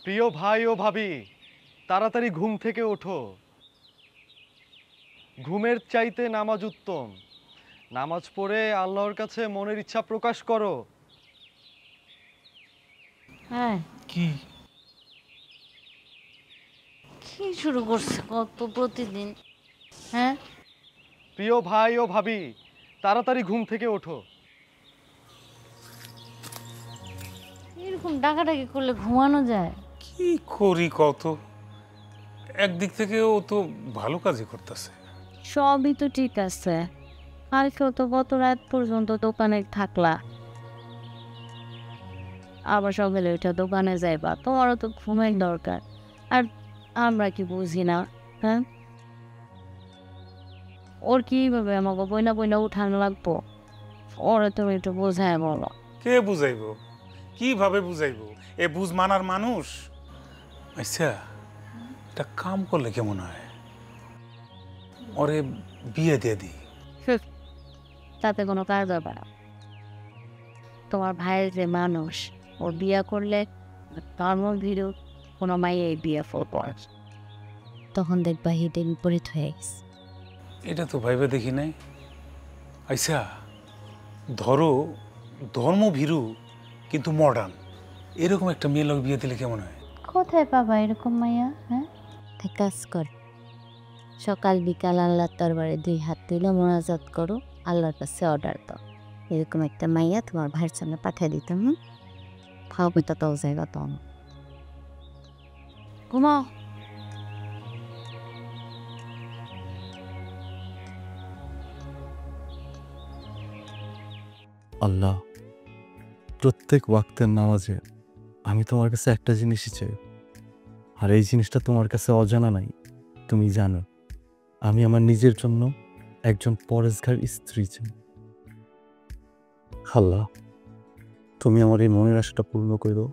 প্রিয় ভাই ও ভাবি, তাড়াতাড়ি ঘুম থেকে ওঠো। ঘুমের চাইতে নামাজ উত্তম। নামাজ পড়ে আল্লাহর কাছে মনের ইচ্ছা প্রকাশ করো। হ্যাঁ, কি কি শুরু করছে কত প্রতিদিন? হ্যাঁ, প্রিয় ভাই ও ভাবি, তাড়াতাড়ি ঘুম থেকে ওঠো। এরকম ডাকাডাকি করলে ঘুমানো যায়? কি করি কত, একদিক থেকে ও তো ভালো কাজই করতেছে। সবই তো ঠিক আছে, কালকেও তো গত রাত পর্যন্ত দোকানে থাকলা, আবার সকালে ওইটা দোকানে যাইবা, তোমারও তো ঘুমের দরকার। আর আমরা কি বুঝি না? হ্যাঁ, ওর কিভাবে আমাকে বইনা বইনা উঠানো লাগবো? ওরা তুমি একটু বোঝায় বলো। কে বুঝাইবো, কিভাবে বুঝাইবো? এ বুঝ মানার মানুষ? আচ্ছা, এটা কাম করলে কেমন হয়? ওরে বিয়ে দিয়ে দিই। তাতে কোনো কাজ হবে না। তোমার ভাইয়ের যে মানুষ, ওর বিয়ে করলে কর্মভীরু কোনো মাইয়ে বিয়ে করব, তখন দেখবা হিতে বিপরীত হয়ে গেছে। এটা তো ভাইবে দেখি নাই। আচ্ছা, ধরো ধর্মভীরু কিন্তু মডার্ন, এরকম একটা মেয়ে লোক বিয়ে দিলে কেমন হয়? কোথায় পাবা এরকম মাইয়া? হ্যাঁ, এক কাজ কর, সকাল বিকাল আল্লাহর দরবারে 2 হাত তুলে মোনাজাত করো, আল্লাহর কাছে অর্ডার দাও, এরকম একটা মাইয়া তোমার ভাইয়ের সামনে পাঠিয়ে দিতাম। খাওয়াবে তো তাও জায়গা তো ঘুমাও। আল্লাহ, প্রত্যেক ওয়াক্তের নামাজে আমি তোমার কাছে একটা জিনিসই চাই, আর এই জিনিসটা তোমার কাছে অজানা নাই। তুমি জানো আমি আমার নিজের জন্য একজন পরেশগার স্ত্রী চাই। আল্লাহ, তুমি আমার এই মনের আশাটা পূর্ণ করে দাও।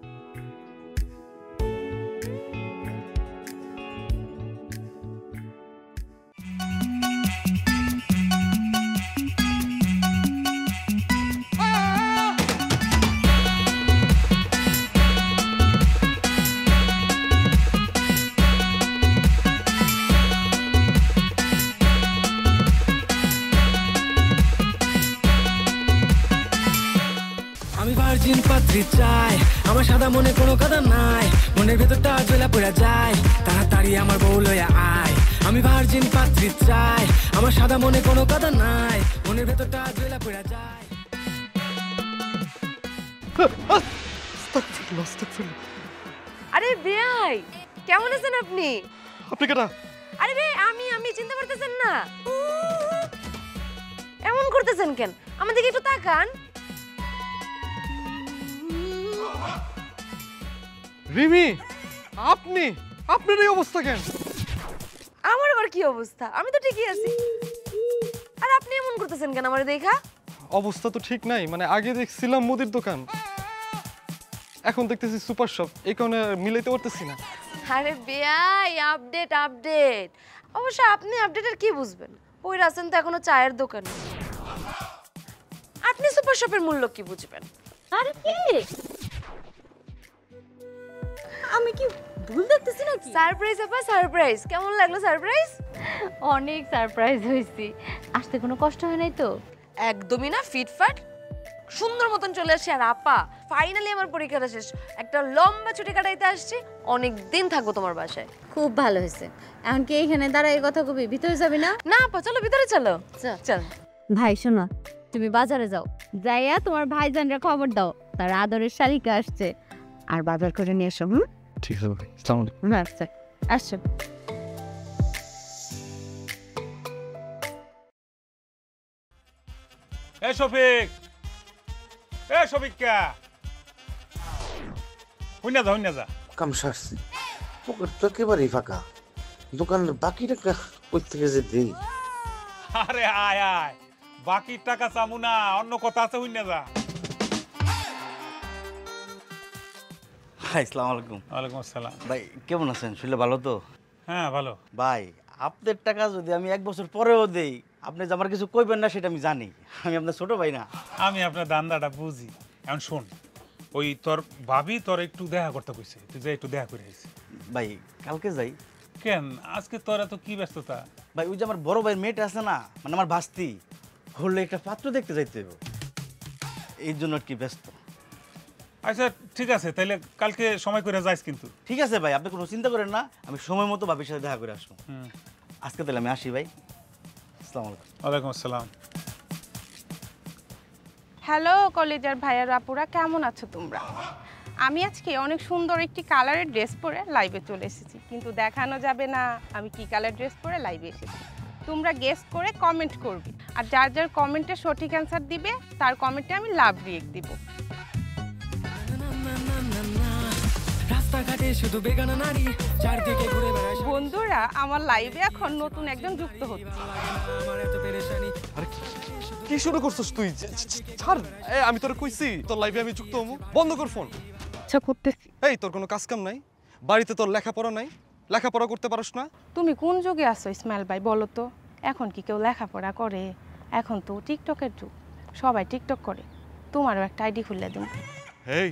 আমি ভার্জিন পাত্রী চাই, আমার সাদা মনে কোনো কাদা নাই, মনের ভেতরটা জ্বলা পড়া যায়, তাড়াতাড়ি আমার বউ লইয়া আয়। আমি ভার্জিন পাত্রী চাই, আমার সাদা মনে কোনো কাদা নাই, মনের ভেতরটা জ্বলা পড়া যায়। আরে বেয়াই, কেমন আছেন আপনি? আপনি কেটা? আরে বে, আমি চিনতে পারতেছেন না? এমন করতেছেন কেন? আমাদের একটু তাকান। রিমি, আপনি আপনার এই অবস্থা কেন? আমার আবার কি অবস্থা? আমি তো ঠিকই আছি। আর আপনি এমন করতেছেন কেন আমার দেখা? অবস্থা তো ঠিক নাই, মানে আগে দেখছিলাম মুদির দোকান, এখন দেখতেছি সুপার শপ, এই কারণে মিলাইতে পারতেছি না। আরে বেয়াই, আপডেট আপডেট। অবশ্য আপনি আপডেটের কি বুঝবেন? ওই আছেন তো এখনো চায়ের দোকানে। আপনি সুপার শপের মূল্য কি বুঝবেন? আরে কি, আমি কি ভুল দেখতেছি নাকি? সারপ্রাইজ আপা, সারপ্রাইজ। কেমন লাগলো সারপ্রাইজ? অনেক সারপ্রাইজ হয়েছি। আসতে কোনো কষ্ট হয় নাই তো? একদমই না, ফিটফাট সুন্দর মতন চলে আসছি। আর আপা, ফাইনালি আমার পরীক্ষাটা শেষ, একটা লম্বা ছুটি কাটাইতে আসছি। অনেক দিন থাকবো তোমার বাসায়। খুব ভালো হয়েছে। এখন কি এইখানে দাঁড়ায় কথা কবি, ভিতরে যাবি না? না আপা, চলো ভিতরে চলো। চল। ভাই শোনো, তুমি বাজারে যাও, যাইয়া তোমার ভাইজানরা খবর দাও তার আদরের শালিকা আসছে, আর বাজার করে নিয়ে এসো। ঠিক আছে ভাই, আসসালামু আলাইকুম। আচ্ছা, আসো। এ শফিক, এ শফিকা, হইনা যা। কাম সারছি, পকেট তো একেবারেই ফাঁকা। দোকানের বাকি টাকা কই থেকে যে দেই? আরে আয় আয়, বাকি টাকা চামু না, অন্য কথা আছে, হইনা যা। হাই, আসসালামু আলাইকুম। ওয়ালাইকুম আসসালাম। ভাই কেমন আছেন? শুনলে ভালো তো? হ্যাঁ ভালো। ভাই, আপনার টাকা যদি আমি 1 বছর পরেও দেই, আপনি যে আমার কিছু কইবেন না সেটা আমি জানি। আমি আপনার ছোট ভাই না? আমি আপনার দান্দাটা বুঝি। এখন শোন, ওই তোর ভাবি তোর একটু দেখা করতে কইছে, তুই যাই একটু দেখা করে আইছিস। ভাই কালকে যাই। কেন আজকে তোর এত কি ব্যস্ততা? ভাই ওই যে আমার বড় ভাইয়ের মেয়েটা আছে না, মানে আমার ভাস্তি, হলে একটা পাত্র দেখতে যাইতে হবে, এই জন্য আর কি ব্যস্ত। আচ্ছা ঠিক আছে, তাইলে কালকে সময় করে যাইস কিন্তু। ঠিক আছে ভাই, আপনি কোনো চিন্তা করেন না, আমি সময় মতো ভাবির সাথে দেখা করে আসবো। আজকে তাহলে আমি আসি ভাই। আসসালামু আলাইকুম। ওয়ালাইকুম আসসালাম। হ্যালো কলেজের ভাইয়ার আপুরা, কেমন আছো তোমরা? আমি আজকে অনেক সুন্দর একটি কালারের ড্রেস পরে লাইভে চলে এসেছি, কিন্তু দেখানো যাবে না আমি কি কালার ড্রেস পরে লাইভে এসেছি। তোমরা গেস করে কমেন্ট করবে, আর যার যার কমেন্টে সঠিক অ্যান্সার দিবে তার কমেন্টে আমি লাভ রিয়েক্ট দিব। রাস্তাঘাটে শুধু বেগানা নারী, চারদিকে ঘুরে বেড়ায়। বন্ধুরা, আমার লাইভে এখন নতুন একজন যুক্ত হচ্ছে। আমার এত পেরেশানি। আরে কি শুরু করছিস তুই? ছাড়, আমি তোর কইছি তোর লাইভে আমি যুক্ত হবো। বন্ধ কর ফোন। আচ্ছা করতেছি। এই তোর কোনো কাজ কাম নাই? বাড়িতে তোর লেখাপড়া নাই? লেখাপড়া করতে পারস না? তুমি কোন যুগে আছো ইসমাইল ভাই বলো তো? এখন কি কেউ লেখাপড়া করে? এখন তো টিকটকের যুগ, সবাই টিকটক করে। তোমারও একটা আইডি খুলে দিন। এই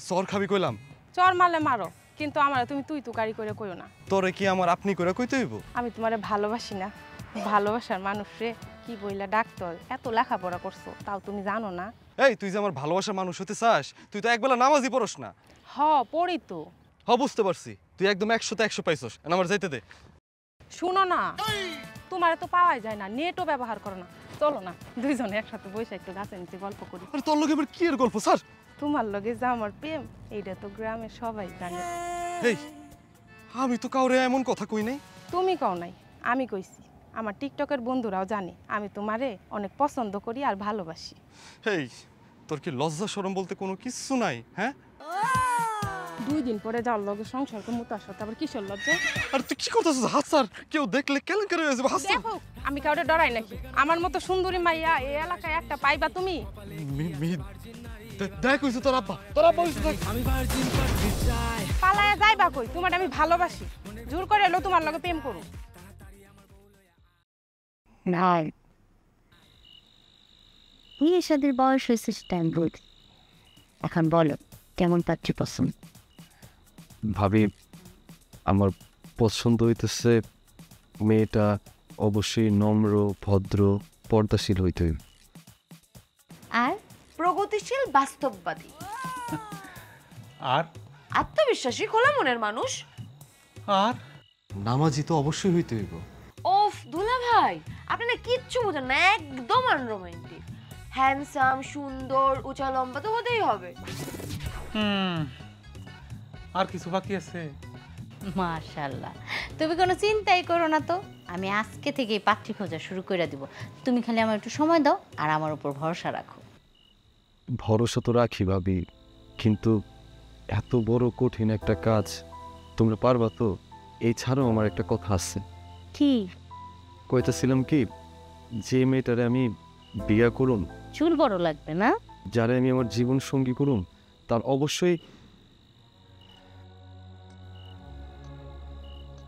সর খাবি কইলাম। চর মারলে মারো, কিন্তু আমার তুমি তুই গাড়ি করে কইও না। তোরে কি আমার আপনি করে কইতে হইব? আমি তোমারে ভালোবাসি না? ভালোবাসার মানুষ রে কি বইলা ডাক্তার, এত লেখাপড়া করছো তাও তুমি জানো না? এই তুই যে আমার ভালোবাসার মানুষ হতে চাস, তুই তো একবেলা নামাজই পড়স না। হ পড়ি তো। হ বুঝতে পারছি, তুই একদম 100তে 100 পাইছস। আমার যাইতে দে। শুনো না, তোমার তো পাওয়াই যায় না, নেটও ব্যবহার করো না। চলো না দুইজনে একসাথে বসে একটু গাছের নিচে গল্প করি। আরে তোর লগে এবার কি এর গল্প স্যার? তোমার লগে যে আমার প্রেম, এইটা তো গ্রামের সবাই জানে। এই আমি তো কাউরে এমন কথা কই নাই। তুমি কও নাই, আমি কইছি। আমার টিকটকের বন্ধুরাও জানে আমি তোমারে অনেক পছন্দ করি আর ভালোবাসি। এই তোর কি লজ্জা শরম বলতে কোনো কিছু নাই? হ্যাঁ 2 দিন পরে যাওয়ার লগে সংসার করবো, তার সাথে আবার কিসের লজ্জা? আর তুই কি করতেছিস? হাত স্যার, কেউ দেখলে কেলেঙ্কারি হয়ে যাবে। হাত স্যার। দেখো আমি কাউরে ডরাই নাকি? আমার মতো সুন্দরী মাইয়া এই এলাকায় একটা পাইবা তুমি? দেখ হইছে তোর আব্বা, হইছে দেখ। আমি ভার্জিন পাত্রী চাই। পালায়া যাইবা কই? তোমার আমি ভালোবাসি, জোর করে এলো তোমার লগে প্রেম করু। নাই বিয়ে শাদীর বয়স হয়েছে, টাইম গুড। এখন বলো কেমন পাত্রী পছন্দ? ভাবি, আমার পছন্দ হইতেছে মেয়েটা অবশ্যই নম্র, ভদ্র, পর্দাশীল হইতে হইবে। আর প্রগতিশীল, বাস্তববাদী, আর আত্মবিশ্বাসী, খোলা মনের মানুষ। আর নামাজি তো অবশ্যই হইতে হইব। ওফ দুলা ভাই, আপনি না কিচ্ছু বোঝেন না, একদম আনরোমান্টিক। হ্যান্ডসাম, সুন্দর, উঁচা লম্বা তো হতেই হবে। আর কিছু বাকি আছে? মাশাআল্লাহ, তুমি কোনো চিন্তাই করো না তো, আমি আজকে থেকেই পাত্রী খোঁজা শুরু করে দিব। তুমি খালি আমার একটু সময় দাও আর আমার উপর ভরসা রাখো। ভরসা তো রাখি ভাবি, কিন্তু এত বড় কঠিন একটা কাজ তোমরা পারবা তো? এই ছাড়াও আমার একটা কথা আছে। কি? কইতেছিলাম কি, যে মেয়েটারে আমি বিয়া করুম, চুল বড় লাগবে না? যারে আমি আমার জীবন সঙ্গী করুম, তার অবশ্যই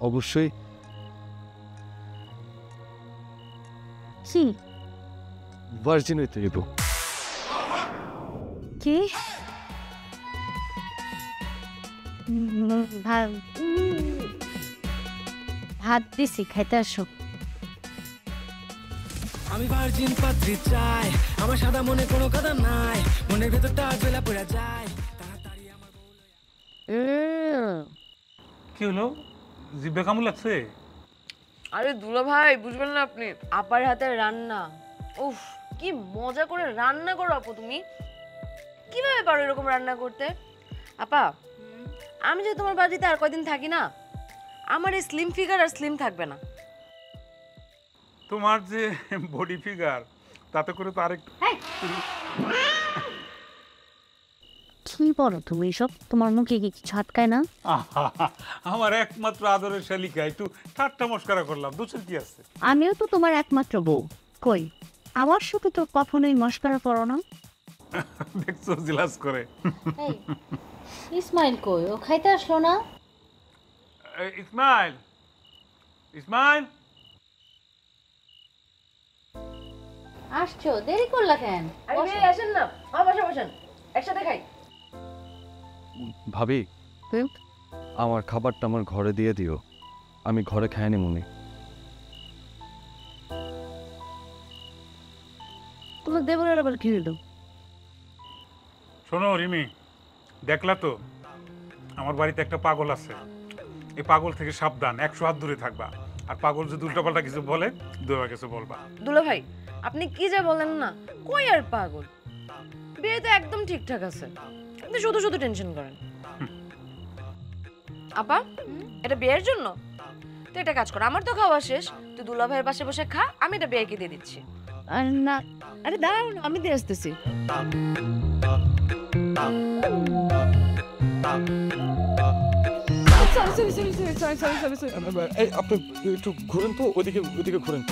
অবশ্যই কি ভার্জিন হইতে হইব। কি? ভাত দিছি, খাইতে আসো। আমি ভার্জিন পাত্রী চাই, আমার সাদা মনে কোনো কথা নাই, মনের ভেতরটা জ্বলা পড়া যায়। তাড়াতাড়ি আমার কি হলো, জিভে কামড় লাগছে? আরে দুলা ভাই বুঝবেন না আপনি, আপার হাতের রান্না, উফ কি মজা করে রান্না করো আপু। তুমি কিভাবে পারো এরকম রান্না করতে? আপা আমি যে তোমার বাড়িতে আর কয়দিন থাকি না, আমার এই স্লিম ফিগার আর স্লিম থাকবে না। তোমার যে বডি ফিগার, তাতে করে তো আরেকটু। কি বলো তুমি সব? তোমার মুখে কি কিছু আটকায় না? আমার একমাত্র আদরের শালিকা, একটু ঠাট্টা মস্করা করলাম, দোষের কি আছে? আমিও তো তোমার একমাত্র বউ। কই আমার সাথে তো কখনোই মস্করা করো না। দেখছো জিলাস করে। ইসমাইল কই? ও খাইতে আসলো না? ইসমাইল, ইসমাইল আসছো, দেরি করলা কেন? আরে ভাই আসেন না, আমার বাসা বসেন, একসাথে খাই। ভাবি হুম? আমার খাবারটা আমার ঘরে দিয়ে দিও, আমি ঘরে খাইনি মনে। তোমার দেবরের আবার কি হলো? শোনো রিমি, দেখলা তো আমার বাড়িতে একটা পাগল আছে। এই পাগল থেকে সাবধান, 100 হাত দূরে থাকবা। আর পাগল যদি উল্টাপাল্টা কিছু বলে দুবার কিছু বলবা। দুলা ভাই আপনি কি যে বলেন না, কই আর পাগল, বিয়ে তো একদম ঠিকঠাক আছে, আপনি শুধু শুধু টেনশন করেন। আপা এটা বিয়ের জন্য? তুই একটা কাজ কর, আমার তো খাওয়া শেষ, তুই দুলা ভাইয়ের পাশে বসে খা, আমি এটা বিয়েকে দিয়ে দিচ্ছি। আর না, আরে দাঁড়াও না, আমি দিয়ে আসতেছি। এই আপনি একটু ঘুরেন তো, ওইদিকে ওইদিকে ঘুরেন।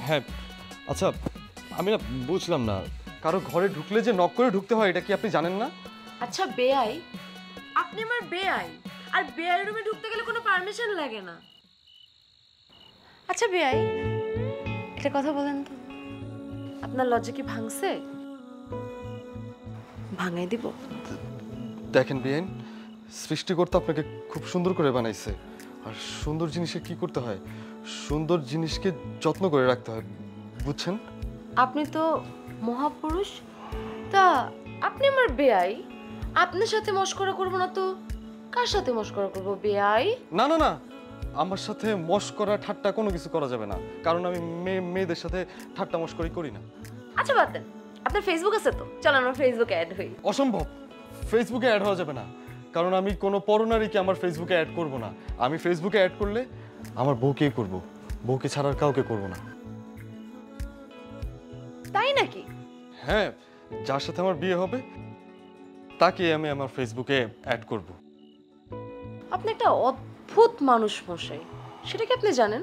হ্যাঁ আচ্ছা, আমি না বুঝলাম না, কারো ঘরে ঢুকলে যে নক করে ঢুকতে হয়, এটা কি আপনি জানেন না? আচ্ছা বেআই, আপনি আমার বেআই, আর বেআই রুমে ঢুকতে গেলে কোনো পারমিশন লাগে না। আচ্ছা বেআই, একটা কথা বলেন তো, আপনার লজ্জা কি ভাঙছে? ভাঙাই দিব? দেখেন বিয়েন, সৃষ্টিকর্তা আপনাকে খুব সুন্দর করে বানাইছে, আর সুন্দর জিনিসের কি করতে হয়, সুন্দর জিনিসকে যত্ন করে রাখতে হয়, বুঝছেন? আপনি তো মহাপুরুষ, তা আপনি আমার বেআই, আপনার সাথে মশকরা করবো না তো কার সাথে মশকরা করবো বেআই? না না না, আমার সাথে মশকরা ঠাট্টা কোনো কিছু করা যাবে না, কারণ আমি মেয়েদের সাথে ঠাট্টা মশকরি করি না। আচ্ছা বাদ দেন, আপনার ফেসবুক আছে তো, চল আমরা ফেসবুকে অ্যাড হই। অসম্ভব, ফেসবুকে অ্যাড হওয়া যাবে না, কারণ আমি কোনো পরনারীকে আমার ফেসবুকে অ্যাড করব না। আমি ফেসবুকে অ্যাড করলে আমার বউকেই করব, বউকে ছাড়ার কাউকে করব না। তাই নাকি? হ্যাঁ, যার সাথে আমার বিয়ে হবে তাকে আমি আমার ফেসবুকে অ্যাড করব। আপনি একটা অদ্ভুত মানুষ মশাই, সেটা কি আপনি জানেন?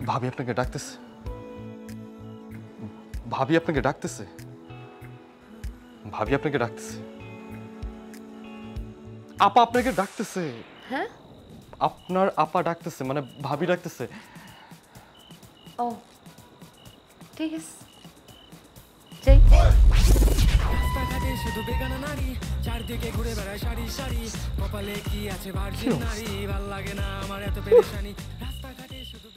ভাবি আপনাকে ডাকতেছে, ভাবি আপনাকে ডাকতেছে, ভাবি আপনাকে ডাকতেছে, আপা আপনাকে ডাকতেছে। হ্যাঁ, আপনার আপা ডাকতেছে, মানে ভাবি ডাকতেছে। ও ঠিক আছে, যাই। রাস্তাঘাটে শুধু বেগানা নারী, চারদিকে ঘুরে বেড়ায় সারি সারি, কপালে কি আছে ভার্জিন নারী, ভাল লাগে না আমার এত পেরেশানি। রাস্তাঘাটে শুধু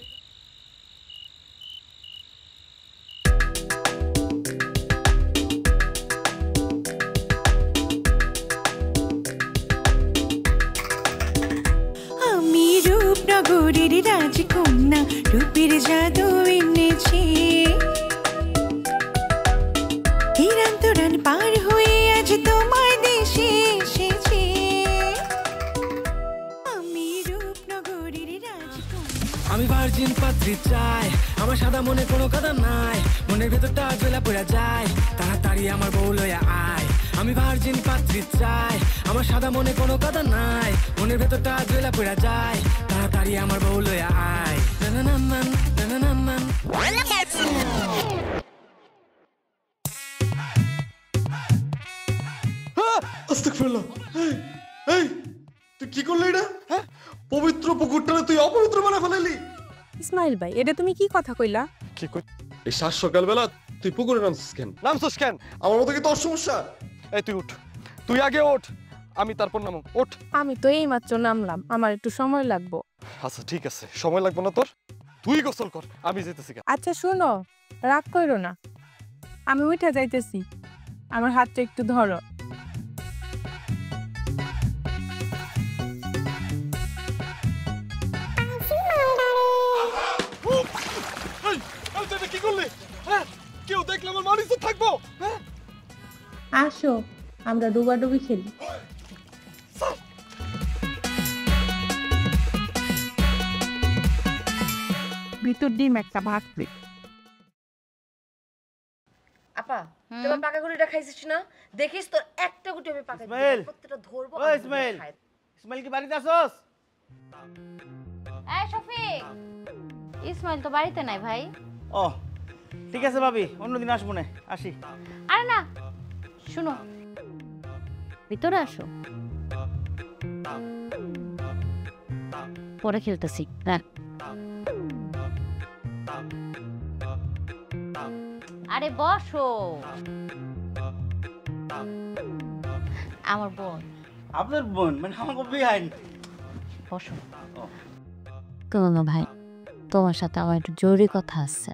আমি রূপনগরের রাজকন্যা, রূপের জাদু এনেছি, হিরান্তরান পার হয়ে আজ তোমার দেশে এসেছি। আমি রূপনগরের রাজকন্যা। আমি ভার্জিন পাত্রী চাই, আমার সাদা মনে কোনো কথা নাই, মনের ভেতরটা জ্বলা পড়া যায়, তাড়াতাড়ি আমার বউ লইয়া আয়। আমি ভার্জিন পাত্রী চাই, আমার সাদা মনে কোনো কথা নাই, মনের ভেতরটা জ্বলা পড়া যায়, তাড়াতাড়ি আমার বউ লইয়া আয়। নানানানান, নানানানান। আস্তাগফিরুল্লাহ। এই তুই কি করলি এটা? হ্যাঁ, পবিত্র পুকুরটারে তুই অপবিত্র বানা ফেলালি। ইসমাইল ভাই, এটা তুমি কি কথা কইলা? কি কই? এই সাত সকালবেলা তুই পুকুরে নামছিস কেন? নামছিস কেন? আমার মতো কি তোর সমস্যা? এই তুই উঠ, তুই আগে ওঠ, আমি তারপর নামো। ওঠ। আমি তো এইমাত্র নামলাম, আমার একটু সময় লাগবে। আচ্ছা ঠিক আছে, সময় লাগবে না তোর, তুই গোসল কর, আমি যেতেছি। আচ্ছা শোনো, রাগ করো না, আমি উঠে যাইতেছি, আমার হাতটা একটু ধরো। কি করলি? হ্যাঁ, কেউ দেখলে আমার মান ইজ্জত থাকবো? হ্যাঁ, আসো আমরা ডুবাডুবি খেলি। ভিতর ডিম একটা ভাগবে। আপা তোমার পাকা গুলিটা খাইছিস না? দেখিস তোর একটা গুটি আমি পাকা ইসমাইল, প্রত্যেকটা ধরবো। ও ইসমাইল, ইসমাইল কি বাড়িতে আছোস? এই শফিক, ইসমাইল তো বাড়িতে নাই ভাই। ও ঠিক আছে ভাবি, অন্যদিন আসবো না, আসি। আরে না, শুনো, ভিতরে আসো। পরে খেলতেছি, রাখ। আরে বসো, আমার বোন। আপনার বোন মানে আমার বিহাইন। বসো। কোনো ভাই, তোমার সাথে আমার একটু জরুরি কথা আছে।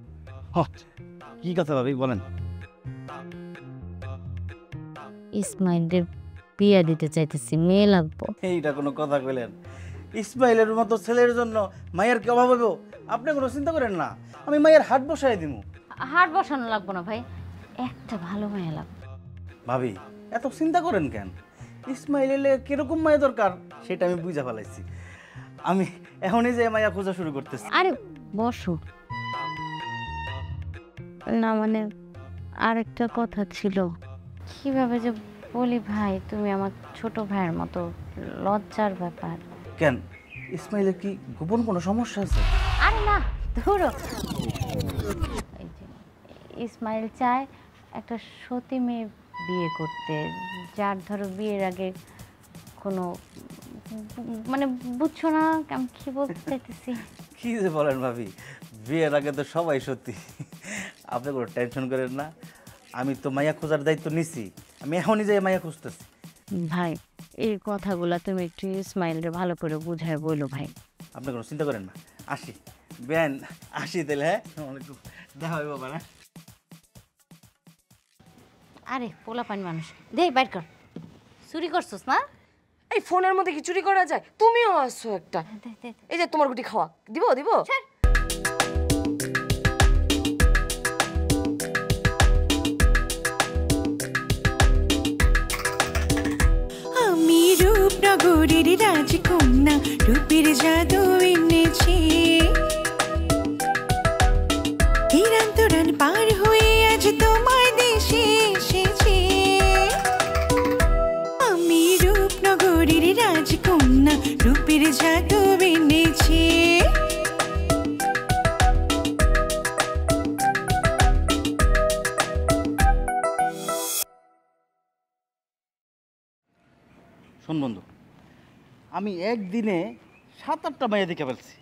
কি কথা ভাবি বলেন? ইসমাইলের বিয়ে দিতে চাইতেছি, মেয়ে লাগবো। এইটা কোনো কথা কইলেন? ইসমাইলের মতো ছেলের জন্য মায়ের কি অভাব হইব? আপনি কোনো চিন্তা করেন না, আমি মায়ের হাট বসাই দিব। হাট বসানো লাগবো না ভাই, একটা ভালো মেয়ে লাগবে। ভাবি এত চিন্তা করেন কেন? ইসমাইলের কিরকম মায়া দরকার সেটা আমি বুঝা ফেলাইছি। আমি এখনই যে মায়া খোঁজা শুরু করতেছি। আরে বসো না, মানে আরেকটা কথা ছিল। কিভাবে যে বলি ভাই, তুমি আমার ছোট ভাইয়ের মতো, লজ্জার ব্যাপার। কেন, ইসমাইলের কি গোপন কোনো সমস্যা আছে? আরে না, ধরো এই যে ইসমাইল চায় একটা সতী মেয়ে বিয়ে করতে, যার ধরো বিয়ের আগে কোনো মানে বুঝছো না আমি কি বলতে চাইতেছি? কি যে বলেন ভাবি, বিয়ের আগে তো সবাই সত্যি। আপনি কোনো টেনশন করেন না, আমি তো মায়া খোঁজার দায়িত্ব নিছি। আমি এখনই যাই মায়া খুঁজতেছি। ভাই এই কথাগুলো তুমি একটু ইসমাইলকে ভালো করে বুঝায় বলো ভাই। আপনি কোনো চিন্তা করেন না, আসি বেন, আসি তাহলে। হ্যাঁ, দেখা হবে বাবা। না আরে পোলা পানি মানুষ, দে বাইর কর। চুরি করছস না? এই ফোনের মধ্যে কি চুরি করা যায়? তুমিও আসছো একটা। এই যে তোমার গুটি খাওয়া, দিব দিব। আমি রূপনগরের রাজকন্যা, রূপের জাদু এনেছি। হিরান্তরান পার হয়ে আজ তোমার দেশে এসেছি। আমি রূপনগরের রাজকন্যা, রূপের জাদু এনেছি। শোন বন্ধু, আমি একদিনে 7-8টা মায়া দেখে ফেলছি।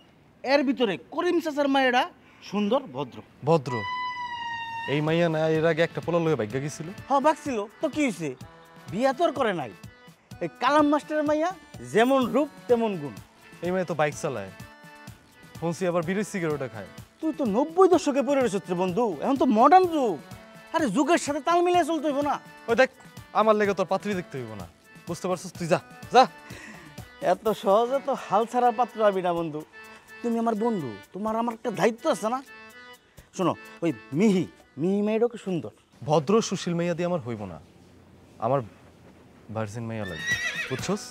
এর ভিতরে করিম চাচার মায়েরা সুন্দর, ভদ্র। ভদ্র? এই মাইয়া না এর আগে একটা পোলা লয়ে ভাগ্য গেছিল? হ্যাঁ বাকছিল তো, কি হয়েছে? বিয়া তো আর করে নাই। এই কালাম মাস্টারের মাইয়া যেমন রূপ তেমন গুণ। এই মাইয়া তো বাইক চালায়, শুনছি আবার বিড়ি সিগারেটও খায়। তুই তো 90 দশকে পড়ে রয়েছিস রে বন্ধু, এখন তো মডার্ন যুগ। আরে যুগের সাথে তাল মিলিয়ে চলতে হইব না? ওই দেখ, আমার লেগে তোর পাত্রী দেখতে হইব না, বুঝতে পারছিস? তুই যা যা। এত সহজে তো হাল ছাড়া পাত্র আবি না বন্ধু। তুমি আমার বন্ধু, তোমার আমার একটা দায়িত্ব আছে না? শোনো, ওই মিহি মেয়েটাও কি সুন্দর। ভদ্র সুশীল মাইয়া দিয়ে আমার হইব না, আমার ভার্জিন মাইয়া লাগবে, বুঝছস?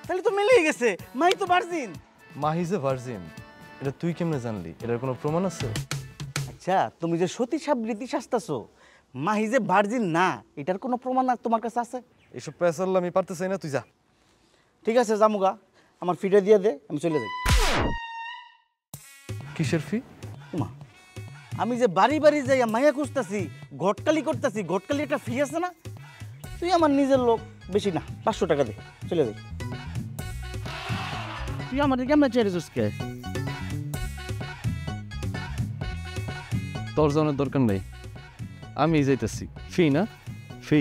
তাহলে তো মিলেই গেছে, মাই তো ভার্জিন। মাহি যে ভার্জিন, এটা তুই কেমনে জানলি? এটার কোনো প্রমাণ আছে? আচ্ছা, তুমি যে সতী সাবৃতি শাস্তাছো, মাহি যে ভার্জিন না, এটার কোনো প্রমাণ তোমার কাছে আছে? এসব পেঁচাল আমি পারতে চাই না, তুই যা। ঠিক আছে, জামুগা, আমার ফিটা দিয়ে দে, আমি চলে যাই। কিসের ফি? মা, আমি যে বাড়ি বাড়ি যাই মায়া খুঁজতেছি, ঘটকালি করতেছি, ঘটকালি একটা ফি আছে না? তুই আমার নিজের লোক, বেশি না, 500 টাকা দে, চলে যাই। তুই আমার কেমন চেয়েছিস কে? তোর জানার দরকার নেই, আমি যাইতেছি। ফি না? ফি?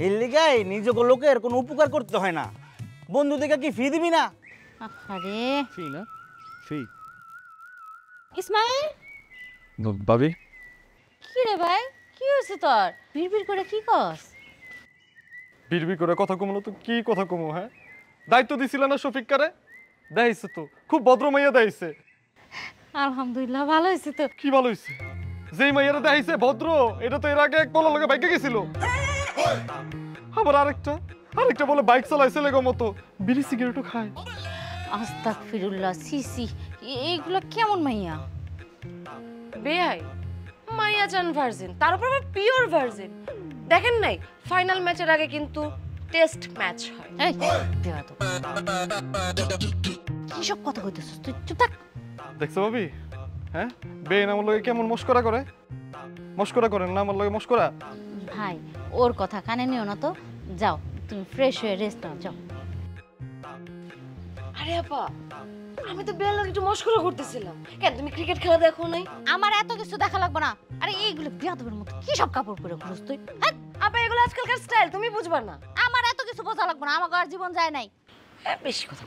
এর লিগাই নিজেকে লোকের কোনো উপকার করতে হয় না। বন্ধু দেখে কি ফি দিবি না? আরে ফি না? ফি? ইসমাইল, ভাবি কি রে ভাই, কি হয়েছে তোর? বিড়বিড় করে কি কস? বিড়বি করে কথা কমলো তো কি কথা কমো? হ্যাঁ, দায়িত্ব দিছিল না শফিক কারে, দেখাইছে তো, খুব ভদ্র মাইয়া দেখাইছে। আলহামদুলিল্লাহ, ভালো হয়েছে তো। কি ভালো হয়েছে? যেই মাইয়ারা দেখাইছে ভদ্র, এটা তো এর আগে এক পোলা লগে বাইকে গেছিল। আবার আরেকটা বলে বাইক চালাইছে লেগো মতো, বিড়ি সিগারেটও খায়। আস্তাগফিরুল্লাহ, সিসি, এইগুলো কেমন মাইয়া? বেয়াই মাইয়া জান ভার্জিন, তার উপর আবার পিওর ভার্জিন। দেখেন নাই, ফাইনাল ম্যাচের আগে কিন্তু টেস্ট ম্যাচ হয়। এই দেওয়া তো কি সব কথা কইতেছস তুই? চুপ থাক। দেখছো ভাবি? হ্যাঁ, বেন আমার লগে কেমন মস্করা করে। মস্করা করেন না আমার লগে? মস্করা ভাই, ওর কথা কানে নিও না তো। যাও, তুমি ফ্রেশ হয়ে রেস্ট নাও, যাও। আরে আপা, আমি তো বেলার একটু মস্করা করতেছিলাম। কেন তুমি ক্রিকেট খেলা দেখো নাই? আমার এত কিছু দেখা লাগবে না। আরে এইগুলো বিয়াদবের মতো কি সব কাপড় পরে ঘুরছ তুই? হ্যাঁ? আপা এগুলো আজকালকার স্টাইল, তুমি বুঝবা না। আমার এত কিছু বোঝা লাগবে না, আমার আর জীবন যায় নাই। বেশি কথা।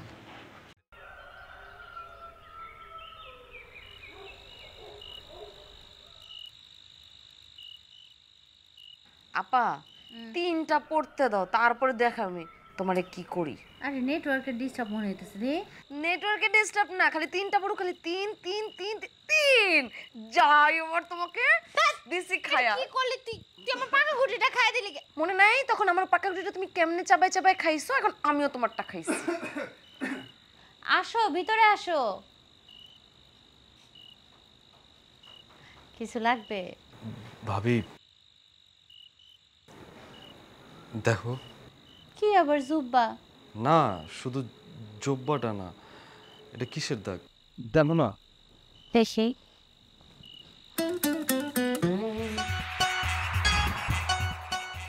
আপা 3টা পড়তে দাও, তারপরে দেখামি তোমারে কি করি। আরে নেটওয়ার্কের ডিস্টার্ব মনে হইতেছে রে। নেটওয়ার্কে ডিস্টার্ব না, খালি 3টা পড়ো, খালি 3 3 3 3 যাই আমার তোমাকে দিছি খায়া। কি করলি তুই? তুই আমার পাকা ঘুটিটা খাইয়া দিলি। মনে নাই তখন আমার পাকা ঘুটিটা তুমি কেমনে চাবাই চাবাই খাইছো, এখন আমিও তোমারটা খাইছি। আসো ভিতরে আসো। কিছু লাগবে? ভাবি দেখো। কি আবার জুব্বা? না, শুধু জব্বাটা না, এটা কিসের দাগ দেখো না। দেখি।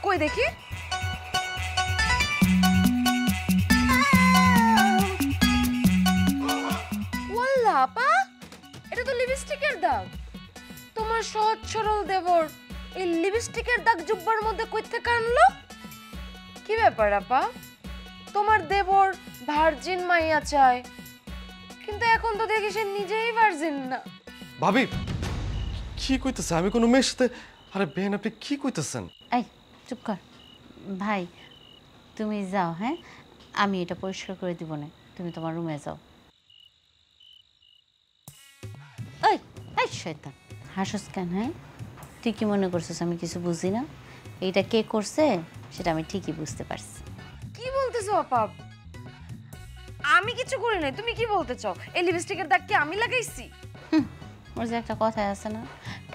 কই দেখি। ওয়াল্লাহ আপা, এটা তো লিপস্টিকের দাগ। তোমার সহজ সরল দেবর এই লিপস্টিকের দাগ জুব্বার মধ্যে কই থেকে আনলো? কি ব্যাপার আপা, তোমার দেবর ভার্জিন মাইয়া চায়, কিন্তু এখন তো দেখি সে নিজেই ভার্জিন না। ভাবি কি কইতেছে? আমি কোনো মেয়ের সাথে? আরে বেন, আপনি কি কইতেছেন? এই চুপ কর ভাই, তুমি যাও। হ্যাঁ, আমি এটা পরিষ্কার করে দিব না, তুমি তোমার রুমে যাও। এই এই শয়তান, হাসস কেন? হ্যাঁ, তুই কি মনে করছিস আমি কিছু বুঝি না? এইটা কে করছে সেটা আমি ঠিকই বুঝতে পারছি। কি বলতেছো আপা? আমি কিছু করি নাই, তুমি কি বলতে চাও? এই লিপস্টিকের দাগ কি আমি লাগাইছি? ওর যে একটা কথাই আছে না,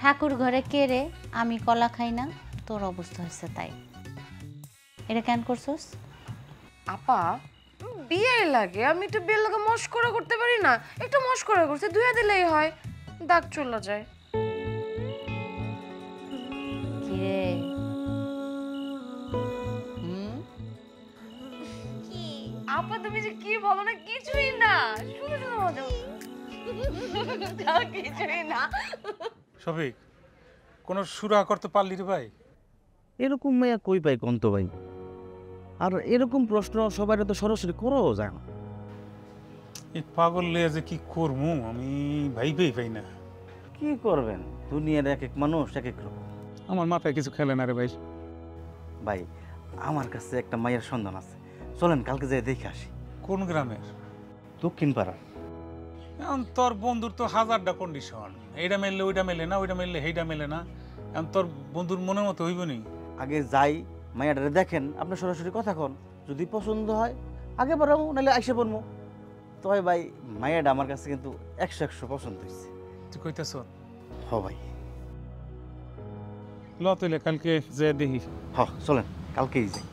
ঠাকুর ঘরে কে রে, আমি কলা খাই না, তোর অবস্থা হয়েছে তাই। এটা কেন করছস? আপা বিয়ে লাগে, আমি একটু বিয়ের লাগে মস্করা করতে পারি না? একটু মস্করা করতে ধুয়ে দিলেই হয়, দাগ চলে যায়। কি রে? আপা তুমি যে কি বলো না, কিছুই না, শুধু শুধু মজা। কিছুই না। শফিক, কোনো সুরা করতে পারলি রে ভাই? এরকম মেয়া কই পাই কন্ত ভাই? আর এরকম প্রশ্ন সবাই তো সরাসরি করাও যায় না। এই পাগল লিয়ে যে কি করবো আমি ভাইবেই পাই না। কি করবেন, দুনিয়ার এক এক মানুষ এক এক রকম। আমার মাথায় কিছু খেলে না রে ভাই। ভাই আমার কাছে একটা মায়ের সন্ধান আছে, চলেন কালকে যাই দেখে আসি। কোন গ্রামের? দক্ষিণ পাড়া। এখন তোর বন্ধুর তো হাজারটা কন্ডিশন, এইটা মেললে ওইটা মেলে না, ওইটা মেললে সেইটা মেলে না। এখন তোর বন্ধুর মনের মতো হইব নি? আগে যাই, মায়াটারে দেখেন, আপনি সরাসরি কথা কন, যদি পছন্দ হয় আগে বাড়াবো, নাহলে আইসে পড়বো। তবে ভাই মায়াটা আমার কাছে কিন্তু 100 পছন্দ হয়েছে। তুই কইতেছ? হ ভাই। ল তুইলে কালকে যে দেখি। হ চলেন কালকেই যাই।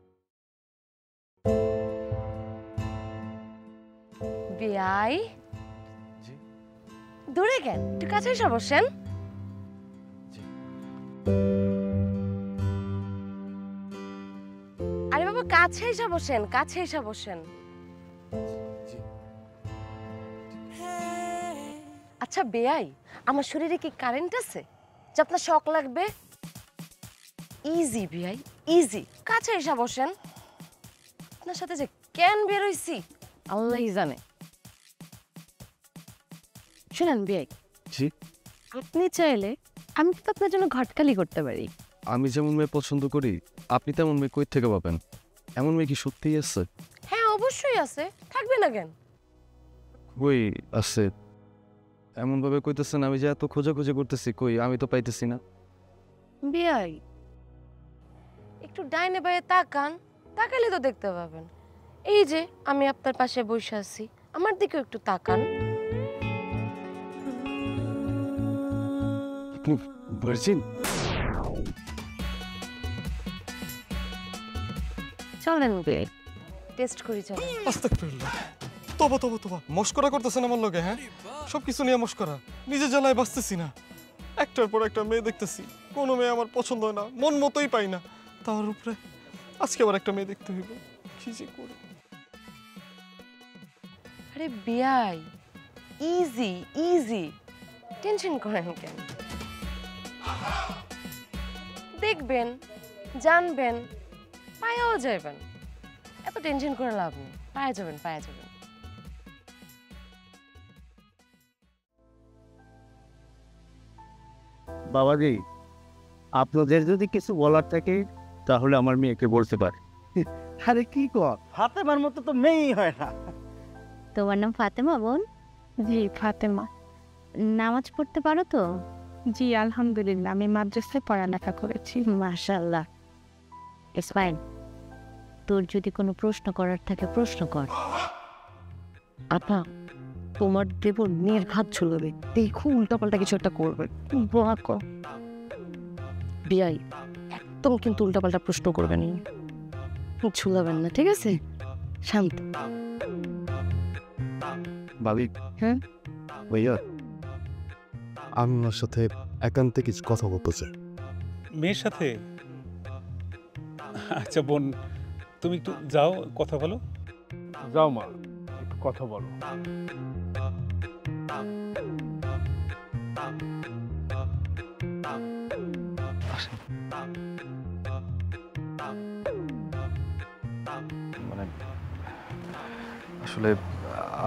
বিয়াই দূরে কেন, একটু কাছে এসে বসেন। আরে বাবা কাছে এসে বসেন, কাছে এসে বসেন। আচ্ছা বেয়াই, আমার শরীরে কি কারেন্ট আছে যে আপনার শক লাগবে? ইজি বেয়াই, ইজি, কাছে এসে বসেন। আপনার সাথে যে কেন বের হইছি আল্লাহই জানে। শুনেন বেয়াই, জি আপনি চাইলে আমি তো আপনার জন্য ঘটকালি করতে পারি। আমি যেমন মেয়ে পছন্দ করি, আপনি তেমন মেয়ে কই থেকে পাবেন? এমন মেয়ে কি সত্যিই আছে? হ্যাঁ অবশ্যই আছে, থাকবে না কেন? কই আছে? এমন ভাবে কইতেছেন আমি যে এত খোঁজাখুঁজি করতেছি, কই আমি তো পাইতেছি না। বিয়াই একটু ডাইনে বাইরে তাকান, তাকালে তো দেখতে পাবেন। এই যে আমি আপনার পাশে বসে আছি, আমার দিকেও একটু তাকান। আপনি ভার্জিন? চলেন বিয়াই টেস্ট করি, চলেন। আস্তাগফিরুল্লাহ, তোবা তোবা তোবা, মস্করা করতেছেন আমার লগে? হ্যাঁ, সবকিছু নিয়ে মস্করা, নিজে জ্বালায় বাঁচতেছি না। একটার পর একটা মেয়ে দেখতেছি, কোনো মেয়ে আমার পছন্দ হয় না, মন মতোই পাই না। তার উপরে আজকে আবার একটা মেয়ে দেখতে হইব। কি যে করি। আরে বিয়াই, ইজি ইজি, টেনশন করেন কেন? দেখবেন, জানবেন, পায়াও যাবেন। এত টেনশন করে লাভ নেই, পায়া যাবেন, পায়া যাবেন। বাবাজি, আপনাদের যদি কিছু বলার থাকে তাহলে আমার মেয়েকে বলতে পারে। আরে কি কর, ফাতেমার মতো তো মেয়েই হয় না। তোমার নাম ফাতেমা বোন? জি ফাতেমা। নামাজ পড়তে পারো তো? জি আলহামদুলিল্লাহ, আমি মাদ্রাসায় পড়ালেখা করেছি। মাশাআল্লাহ। ইসমাইল, তোর যদি কোনো প্রশ্ন করার থাকে প্রশ্ন কর। আপা, তোমার দেব নির্ঘাত ঝুলবে, দেখো উল্টাপাল্টা কিছু একটা করবে। বিয়াই, একদম কিন্তু উল্টাপাল্টা প্রশ্ন করবেন না, ঝুলাবেন না, ঠিক আছে? শান্ত। ভাবি, হ্যাঁ ভাইয়া, আমি ওনার সাথে একান্তে কিছু কথা বলতে চাই। মেয়ের সাথে? আচ্ছা বোন, তুমি একটু যাও, কথা বলো। যাও মা, একটু কথা বলো। মানে আসলে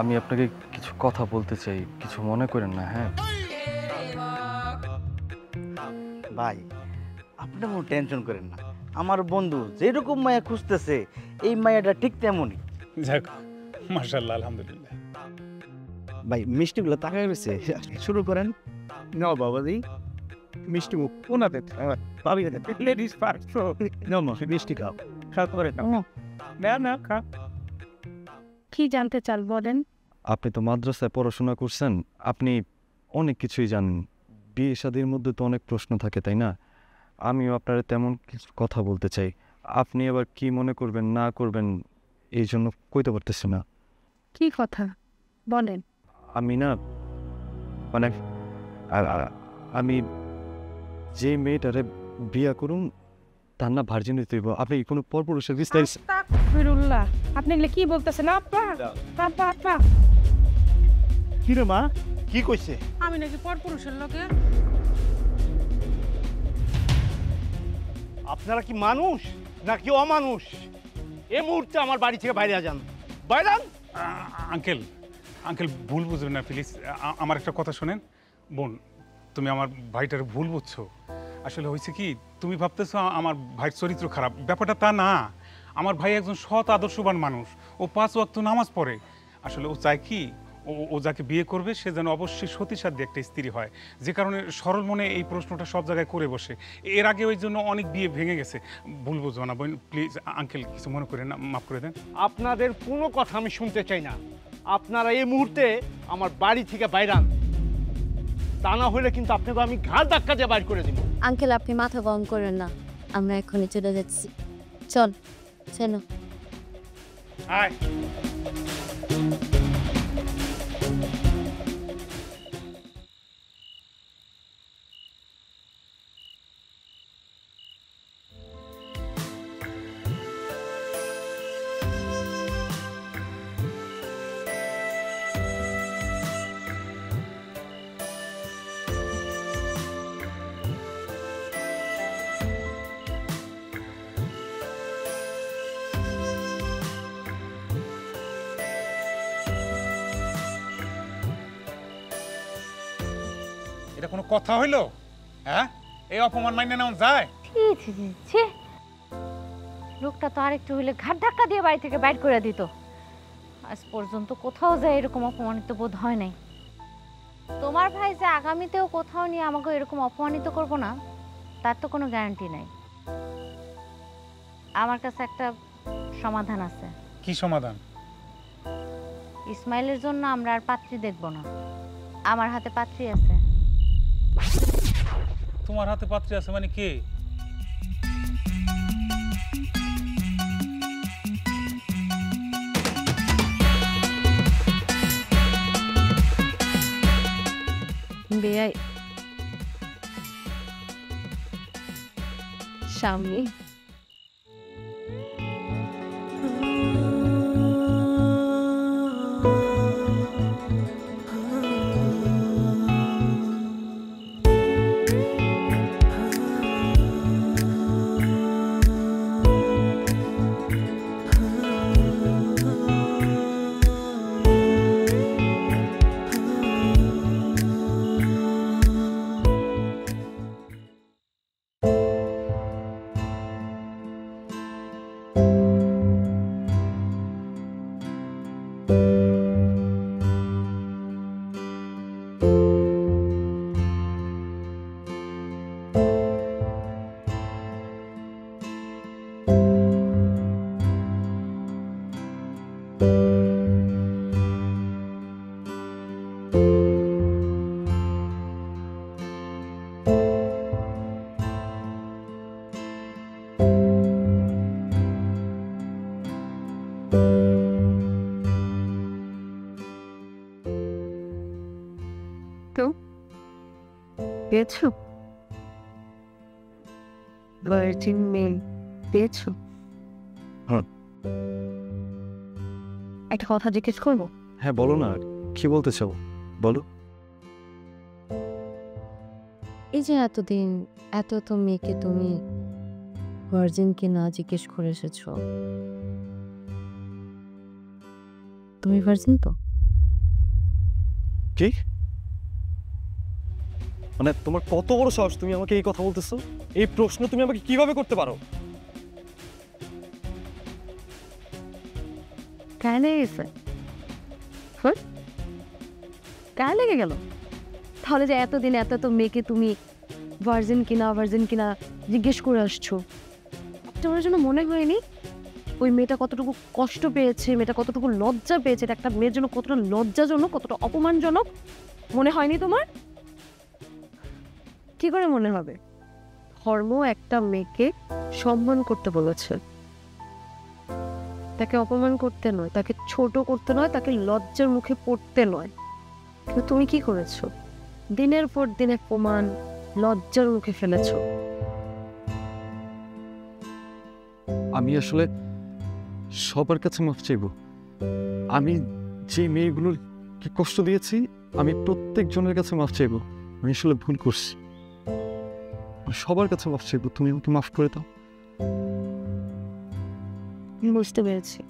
আমি আপনাকে কিছু কথা বলতে চাই, কিছু মনে করেন না। হ্যাঁ ভাই, আপনি কোনো টেনশন করেন না। আমার বন্ধু যেরকম মায়া খুঁজতেছে, এই মায়াটা ঠিক তেমনই। যাক, মাশাআল্লাহ, আলহামদুলিল্লাহ। ভাই, মিষ্টিগুলো তাকায় রয়েছে, শুরু করেন। নাও বাবাজি, মিষ্টি মুখ ওনাতে পাবি লেডিস ফার্স্ট। নাও মা, মিষ্টি খাও, খাও করে নাও। না না, খা। কি জানতে চান বলেন? আপনি তো মাদ্রাসায় পড়াশোনা করছেন, আপনি অনেক কিছুই জানেন। বিয়ে শাদীর মধ্যে তো অনেক প্রশ্ন থাকে, তাই না? আমিও আপনার তেমন কিছু কথা বলতে চাই। আপনি আবার কি মনে করবেন না করবেন এই জন্য কইতে পারতেছি না। কি কথা বলেন? আমি না, মানে আমি যে মেয়েটারে বিয়া করুন তার না ভার্জিনিটি হইব। আপনি কোনো পরপুরুষের বিস্তারিত আস্তাগফিরুল্লাহ, আপনি এগুলো কি বলতেছেন? আপা আপা আপা, কি রে মা, কি কইছে? আমি নাকি পরপুরুষের লোকে? আপনারা কি মানুষ নাকি অমানুষ? এই মুহূর্তে আমার বাড়ি থেকে বাইরে যান, বাইরে। আঙ্কেল, আঙ্কেল ভুল বুঝবেন না প্লিজ, আমার একটা কথা শোনেন। বোন, তুমি আমার ভাইটার ভুল বুঝছো। আসলে হয়েছে কি, তুমি ভাবতেছো আমার ভাইয়ের চরিত্র খারাপ, ব্যাপারটা তা না। আমার ভাই একজন সৎ আদর্শবান মানুষ, ও 5 ওয়াক্ত নামাজ পড়ে। আসলে ও চায় কি, ও যাকে বিয়ে করবে সে যেন অবশ্যই সতীসাধ্যী একটা স্ত্রী হয়, যে কারণে সরল মনে এই প্রশ্নটা সব জায়গায় করে বসে। এর আগে ওই জন্য অনেক বিয়ে ভেঙে গেছে। ভুল বুঝবো না বোন, প্লিজ। আঙ্কেল কিছু মনে করেন না, মাফ করে দেন। আপনাদের কোনো কথা আমি শুনতে চাই না। আপনারা এই মুহূর্তে আমার বাড়ি থেকে বাইরে আন, তা না হলে কিন্তু আপনাকে আমি ঘাড় ধাক্কা দিয়ে বাইর করে দিব। আঙ্কেল, আপনি মাথা গরম করেন না, আমরা এখনই চলে যাচ্ছি। চল চলো। আয়। এটা কোনো কথা হইলো? হ্যাঁ, এই অপমান মাইনে নেওয়া যায়? লোকটা তো আরেকটু হইলে ঘাট ধাক্কা দিয়ে বাড়ি থেকে বাইর করে দিত। আজ পর্যন্ত কোথাও যায় এরকম অপমানিত বোধ হয় নাই। তোমার ভাই যে আগামীতেও কোথাও নিয়ে আমাকে এরকম অপমানিত করবো না, তার তো কোনো গ্যারান্টি নাই। আমার কাছে একটা সমাধান আছে। কি সমাধান? ইসমাইলের জন্য আমরা আর পাত্রী দেখব না, আমার হাতে পাত্রী আছে। তোমার হাতে পাত্রী আছে মানে কে? বেয়াই, স্বামী। পেয়েছো? ভার্জিন মেল পেয়েছো? হ্যাঁ। একটা কথা জিজ্ঞেস করবো? হ্যাঁ বলো না, কি বলতে চাও বলো। এই যে এতদিন এত মেয়েকে তুমি ভার্জিন কি না জিজ্ঞেস করে এসেছো, তুমি ভার্জিন তো? কি মানে তোমার কত বড় সাহস, তুমি আমাকে এই কথা বলতেছো? এই প্রশ্ন তুমি আমাকে কিভাবে করতে পারো? গায়ে লেগে গেছে? গায়ে লেগে গেল? তাহলে যে এতদিন এত মেয়েকে তুমি ভার্জিন কিনা জিজ্ঞেস করে আসছো, তোমার জন্য মনে হয়নি ওই মেয়েটা কতটুকু কষ্ট পেয়েছে, মেয়েটা কতটুকু লজ্জা পেয়েছে, এটা একটা মেয়ের জন্য কতটা লজ্জাজনক, কতটা অপমানজনক মনে হয়নি তোমার? কি করে মনে হবে? ধর্ম একটা মেয়েকে সম্মান করতে বলেছে, তাকে অপমান করতে নয়, তাকে ছোট করতে নয়, তাকে লজ্জার মুখে পড়তে নয়। কিন্তু তুমি কি করেছো? দিনের পর দিন অপমান, লজ্জার মুখে ফেলেছো। আমি আসলে সবার কাছে মাফ চাইব। আমি যে মেয়েগুলোর কি কষ্ট দিয়েছি, আমি প্রত্যেকজনের কাছে মাফ চাইব। আমি আসলে ভুল করছি, সবার কাছে মাফ চাইব। তুমি আমাকে মাফ করে দাও। বুঝতে পেরেছি।